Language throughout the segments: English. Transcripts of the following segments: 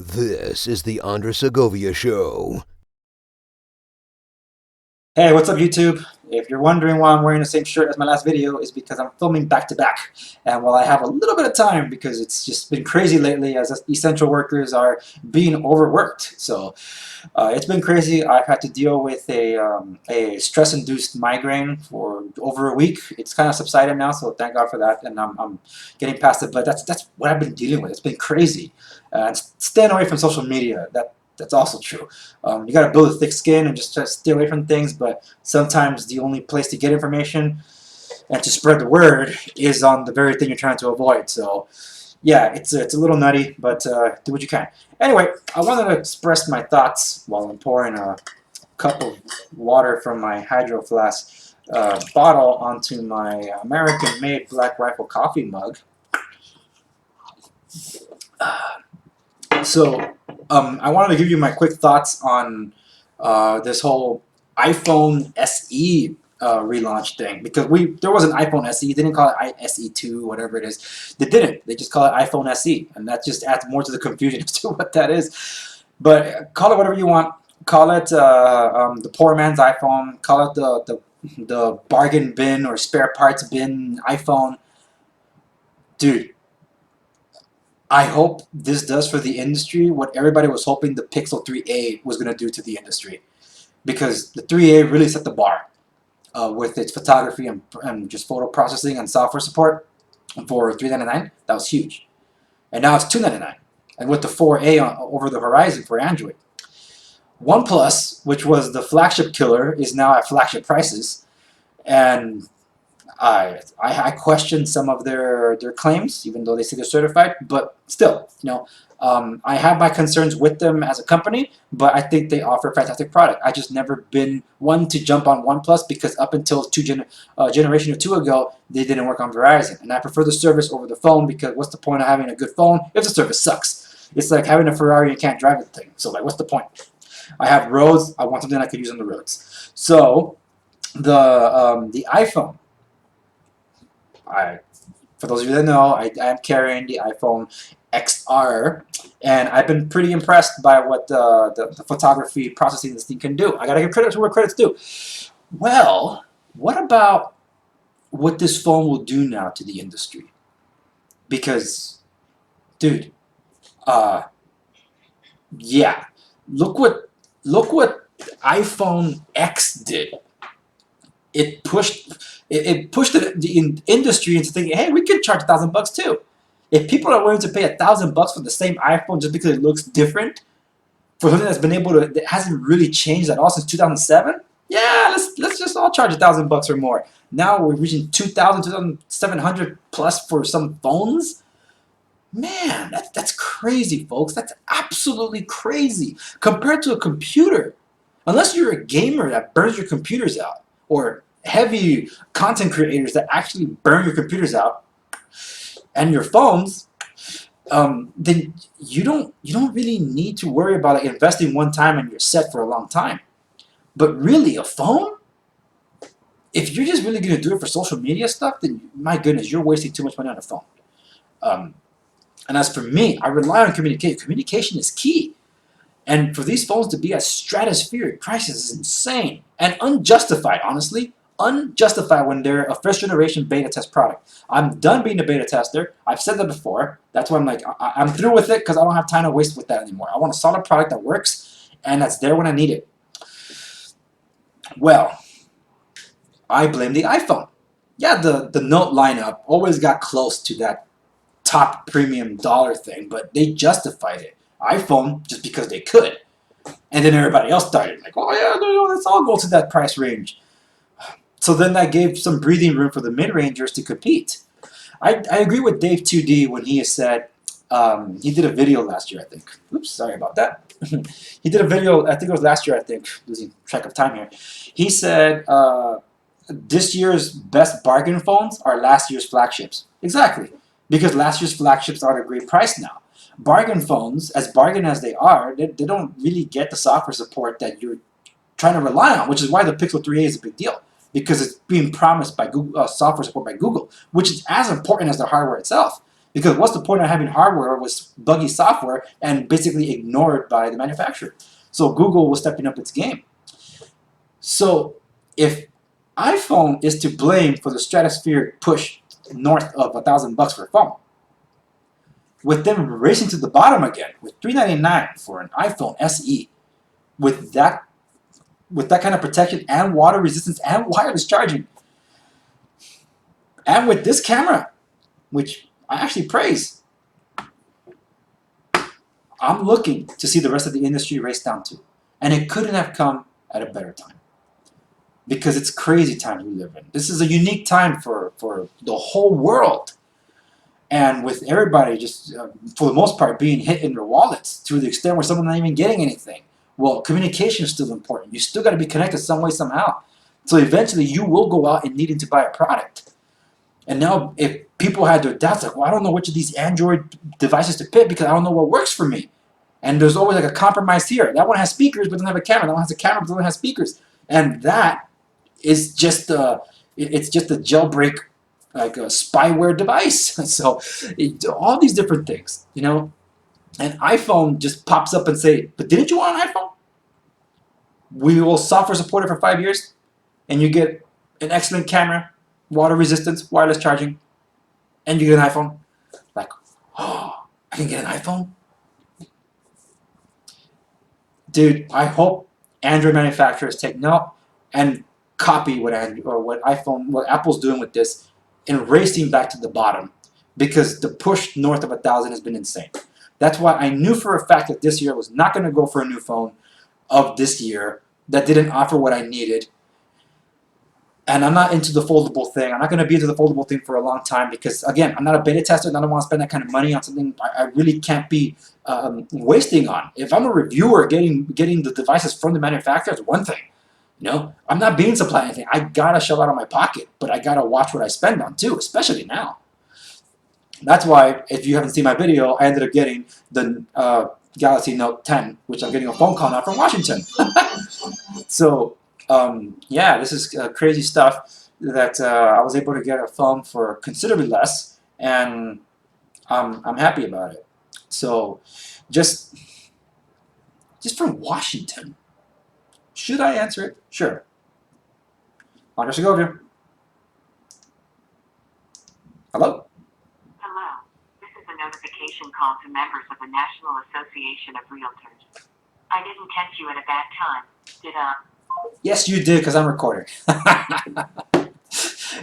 This is the Segovia Show. Hey, what's up YouTube? If you're wondering why I'm wearing the same shirt as my last video, it's because I'm filming back to back. And while I have a little bit of time, because it's just been crazy lately as essential workers are being overworked. So it's been crazy. I've had to deal with a stress-induced migraine for over a week. It's kind of subsided now, so thank God for that. And I'm getting past it, but that's what I've been dealing with. It's been crazy. And staying away from social media, that's also true. You got to build a thick skin and just try to stay away from things, but sometimes the only place to get information and to spread the word is on the very thing you're trying to avoid. So, yeah, it's a little nutty, but do what you can. Anyway, I wanted to express my thoughts while I'm pouring a cup of water from my hydro flask bottle onto my American-made Black Rifle coffee mug. So, I wanted to give you my quick thoughts on this whole iPhone SE relaunch thing, because there was an iPhone SE. They didn't call it SE2, whatever it is. They didn't. They just call it iPhone SE, and that just adds more to the confusion as to what that is. But call it whatever you want. Call it the poor man's iPhone. Call it the bargain bin or spare parts bin iPhone. Dude, I hope this does for the industry what everybody was hoping the Pixel 3a was going to do to the industry, because the 3a really set the bar with its photography and just photo processing and software support for $399. That was huge, and now it's $299, and with the 4a over the horizon for Android. OnePlus, which was the flagship killer, is now at flagship prices, and I question some of their claims, even though they say they're certified. But still, I have my concerns with them as a company, but I think they offer a fantastic product. I just never been one to jump on OnePlus, because up until generation or two ago, they didn't work on Verizon, and I prefer the service over the phone, because what's the point of having a good phone if the service sucks? It's like having a Ferrari, you can't drive the thing. So like, what's the point? I have roads. I want something I could use on the roads. So the iPhone. For those of you that know, I am carrying the iPhone XR, and I've been pretty impressed by what the photography processing this thing can do. I gotta give credit to where credit's due. Well, what about what this phone will do now to the industry? Because, dude, uh, yeah, look what iPhone X did. It pushed the industry into thinking, hey, we could charge $1,000 too. If people are willing to pay $1,000 for the same iPhone just because it looks different, for something that hasn't really changed at all since 2007, yeah, let's just all charge $1,000 or more. Now we're reaching 2,000, 2,700 plus for some phones. Man, that's crazy, folks. That's absolutely crazy compared to a computer. Unless you're a gamer that burns your computers out, or heavy content creators that actually burn your computers out and your phones, then you don't really need to worry about like investing one time and you're set for a long time. But really, a phone, if you're just really going to do it for social media stuff, then my goodness, you're wasting too much money on a phone. Um, and as for me, I rely on communication. Communication is key. And for these phones to be at stratospheric prices is insane and unjustified, honestly. Unjustified when they're a first generation beta test product. I'm done being a beta tester. I've said that before. That's why I'm like, I'm through with it, because I don't have time to waste with that anymore. I want a solid product that works and that's there when I need it. Well, I blame the iPhone. Yeah, the Note lineup always got close to that top premium dollar thing, but they justified it. iPhone, just because they could. And then everybody else started like, oh yeah, no, let's all go to that price range. So then that gave some breathing room for the mid-rangers to compete. I agree with Dave 2D when he has said, he did a video last year, I think. Oops, sorry about that. He did a video, I think it was last year, I think, losing track of time here. He said, this year's best bargain phones are last year's flagships. Exactly, because last year's flagships are at a great price now. Bargain phones, as bargain as they are, they don't really get the software support that you're trying to rely on, which is why the Pixel 3a is a big deal, because it's being promised by Google, software support by Google, which is as important as the hardware itself. Because what's the point of having hardware with buggy software and basically ignored by the manufacturer? So Google was stepping up its game. So if iPhone is to blame for the stratospheric push north of $1,000 for a phone, with them racing to the bottom again with $399 for an iPhone SE, with that kind of protection and water resistance and wireless charging, and with this camera, which I actually praise, I'm looking to see the rest of the industry race down to. And it couldn't have come at a better time. Because it's crazy times we live in. This is a unique time for the whole world. And with everybody just, for the most part, being hit in their wallets to the extent where someone's not even getting anything. Well, communication is still important. You still got to be connected some way, somehow. So eventually you will go out and needing to buy a product. And now if people had their doubts, like, well, I don't know which of these Android devices to pick because I don't know what works for me. And there's always like a compromise here. That one has speakers but doesn't have a camera. That one has a camera but doesn't have speakers. And that is just it's just a jailbreak, like a spyware device. So all these different things, you know. And iPhone just pops up and say, but didn't you want an iPhone? We will software support it for 5 years, and you get an excellent camera, water resistance, wireless charging, and you get an iPhone. Like, oh, I can get an iPhone? Dude, I hope Android manufacturers take note and copy what Apple's doing with this and racing back to the bottom, because the push north of 1,000 has been insane. That's why I knew for a fact that this year I was not going to go for a new phone of this year that didn't offer what I needed. And I'm not into the foldable thing. I'm not going to be into the foldable thing for a long time because, again, I'm not a beta tester and I don't want to spend that kind of money on something I really can't be wasting on. If I'm a reviewer getting the devices from the manufacturer, it's one thing. You know, I'm not being supplied anything. I got to shell out of my pocket, but I got to watch what I spend on too, especially now. That's why, if you haven't seen my video, I ended up getting the Galaxy Note 10, which I'm getting a phone call now from Washington. So, yeah, this is crazy stuff that I was able to get a phone for considerably less, and I'm happy about it. So, just from Washington. Should I answer it? Sure. Under Segovia. Hello? Hello. This is a notification call to members of the National Association of Realtors. I didn't catch you at a bad time, did I? Yes, you did, because I'm recording.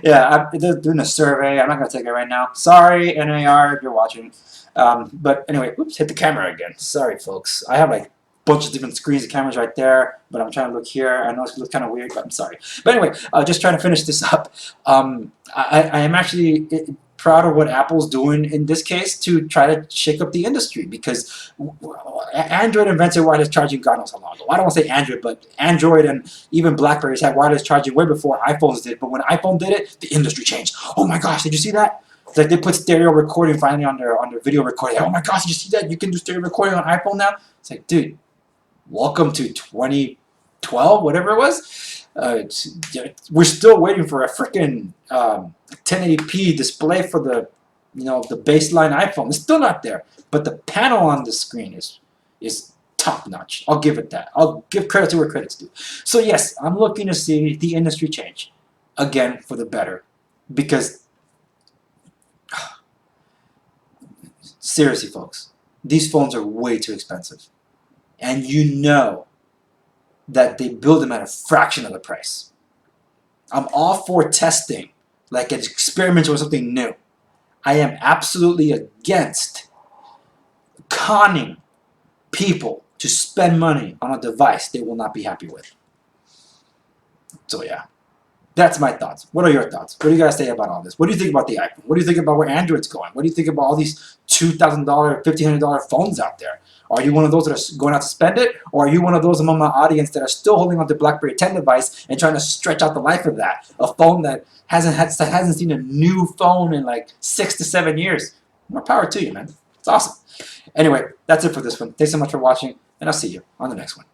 Yeah, they're doing a survey. I'm not going to take it right now. Sorry, NAR, if you're watching. But anyway, oops, hit the camera again. Sorry, folks. I have like a bunch of different screens of cameras right there, but I'm trying to look here. I know it looks kind of weird, but I'm sorry. But anyway, just trying to finish this up. I am actually proud of what Apple's doing in this case to try to shake up the industry, because Android invented wireless charging God knows how long ago. I don't want to say Android, but Android and even Blackberries had wireless charging way before iPhones did. But when iPhone did it, the industry changed. Oh my gosh, did you see that? It's like they put stereo recording finally on their video recording. Oh my gosh, did you see that? You can do stereo recording on iPhone now? It's like, dude, welcome to 2012, whatever it was. We're still waiting for a freaking 1080p display for the baseline iPhone. It's still not there, but the panel on the screen is top notch. I'll give it that. I'll give credit to where credit's due. So yes, I'm looking to see the industry change again for the better, because seriously, folks, these phones are way too expensive, and you know that they build them at a fraction of the price. I'm all for testing, like an experiment or something new. I am absolutely against conning people to spend money on a device they will not be happy with. So yeah, that's my thoughts. What are your thoughts? What do you guys say about all this? What do you think about the iPhone? What do you think about where Android's going? What do you think about all these $2,000, $1,500 phones out there? Are you one of those that are going out to spend it? Or are you one of those among my audience that are still holding on to BlackBerry 10 device and trying to stretch out the life of that? A phone that hasn't seen a new phone in like 6 to 7 years. More power to you, man. It's awesome. Anyway, that's it for this one. Thanks so much for watching, and I'll see you on the next one.